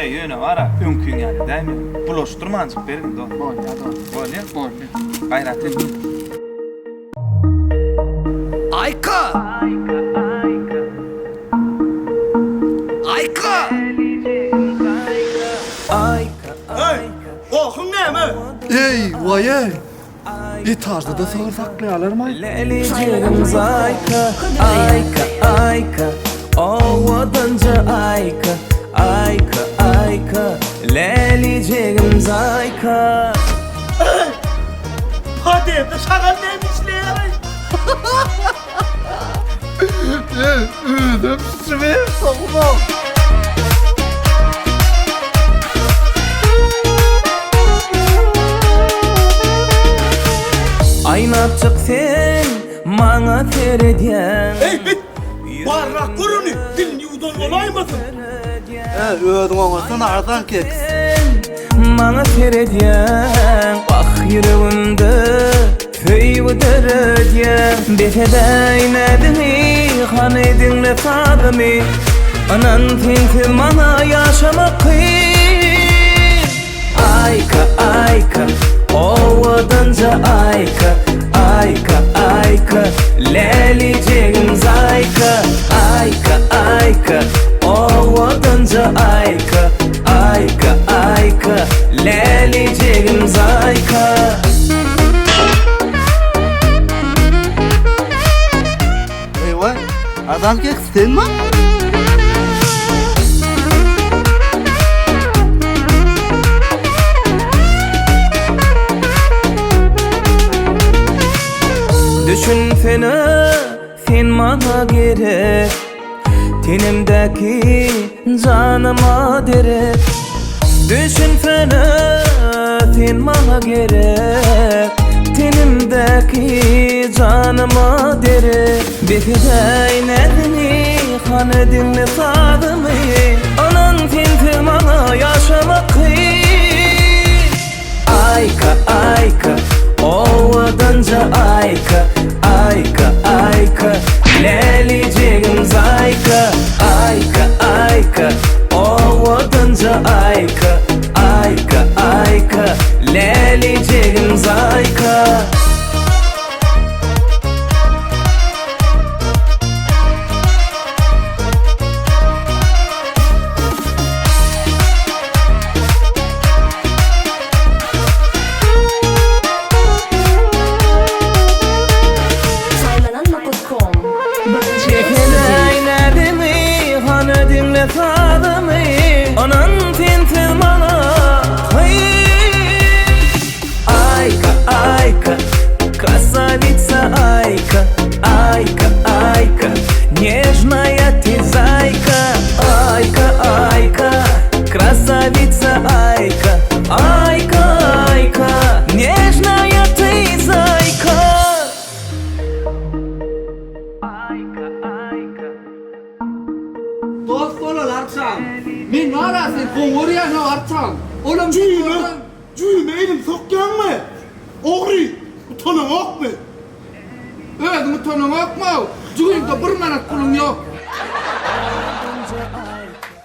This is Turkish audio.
Yöne vara, önkün yani değil mi? Bulaştırmancık berin de. Bol ya da. Bol ya. Bol. Gayret et. Ayka! Ayka! Okun ne mi? Ey vay ey! Tarzda da sağır saklayalar mı? Leliciğim Zayka, Ayka, Ayka, ovadanca Ayka, Ayka, Ayka, Leliciğim Zayka. Hadi evde şakan demişler. Ödüm süver soğuma. Aynap çık sen, mana terediyen. Ey bit! Barrak kurunu, dilini udon olaymasın. Ödüm olmasın ardan keks. Mana terediyen, bak yüreğimde feyvi derediyen. Betede inedini, han edinle fadimi. Anan tinsiz mana yaşamak kıyın. Ayka, Ayka, ovadanca Ayka, Ayka, Ayka, leliciğim Zayka, Ayka, Ayka, ovadanca Ayka, Ayka, Ayka, leliciğim Zayka. Eyvah! Ardan keks sen mi? Düşünsene sen bana gerek, tenimdeki canıma derek. Düşünsene sen bana gerek, tenimdeki canıma derek. Bekide inedini, han edinle sadımı. Anan tinti bana yaşamak kıyın. Ayka, Ayka, ovadanca Ayka, Ayka, Ayka, leliciğim Zayka, Ayka, Ayka, ovadanca Ayka, Ayka, Ayka, leliciğim Zayka. Bekede inedimi, han edinle fadımı. Anan tinsiz bana kıyın. Ayka, Ayka, красавица Ayka, Ayka, Ayka, нежная ты зайка. Ayka, Ayka, красавица Ayka, Ayka, Ayka, нежная ты зайка. Dost olur arçam. Men narasın koğurya ne arçam. Oğlum Cüyme elim sokyan mı? Oğri, utanın ok mu? Ödümü tanımak mı? Cüyün de bir manat kulun yok.